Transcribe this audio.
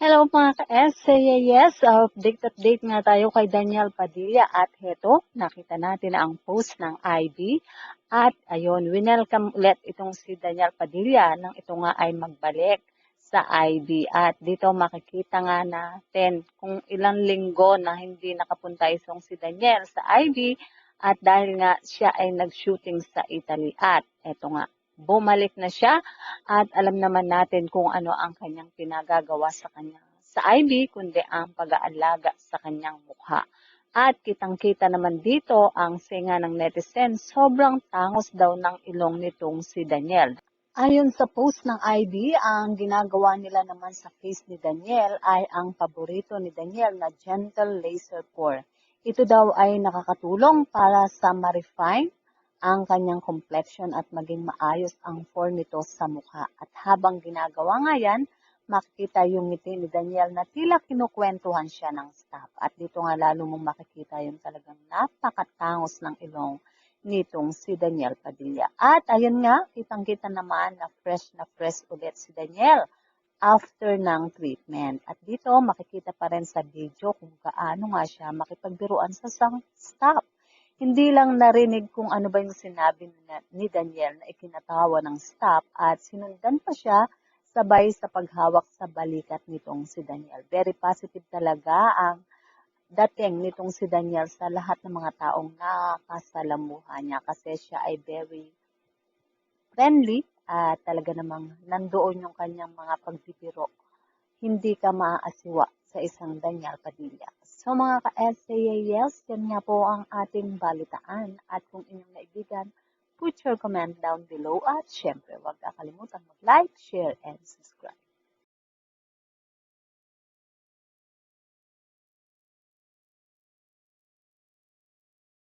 Hello mga ka-SAYS, update nga tayo kay Daniel Padilla at heto, nakita natin ang post ng IB at ayun, winelcome ulit itong si Daniel Padilla nang ito nga ay magbalik sa IB at dito makikita nga natin kung ilang linggo na hindi nakapunta itong si Daniel sa IB at dahil nga siya ay nag-shooting sa Italy at eto nga, bumalik na siya at alam naman natin kung ano ang kanyang pinagagawa sa kanya sa IB, kundi ang pag-aalaga sa kanyang mukha. At kitang-kita naman dito ang singa ng netizen, sobrang tangos daw ng ilong nitong si Daniel. Ayon sa post ng IB, ang ginagawa nila naman sa face ni Daniel ay ang paborito ni Daniel na gentle laser pour. Ito daw ay nakakatulong para sa ma-refine ang kanyang complexion at maging maayos ang form nito sa mukha. At habang ginagawa nga yan, makikita yung ngiti ni Daniel na tila kinukwentuhan siya ng staff. At dito nga lalo mong makikita yung talagang napakatangos ng ilong nitong si Daniel Padilla. At ayun nga, kitang-kita naman na fresh ulit si Daniel after ng treatment. At dito makikita pa rin sa video kung gaano nga siya makipagbiruan sa staff. Hindi lang narinig kung ano ba yung sinabi ni Daniel na ikinatawa ng staff at sinundan pa siya sabay sa paghawak sa balikat nitong si Daniel. Very positive talaga ang dating nitong si Daniel sa lahat ng mga taong nakasalamuha niya kasi siya ay very friendly at talaga namang nandoon yung kanyang mga pagbibiro. Hindi ka maaasiwa sa isang Daniel Padilla. So mga ka-SAYS, yan nga po ang ating balitaan. At kung inyong naibigan, put your comment down below at syempre huwag kakalimutan mag-like, share, and subscribe.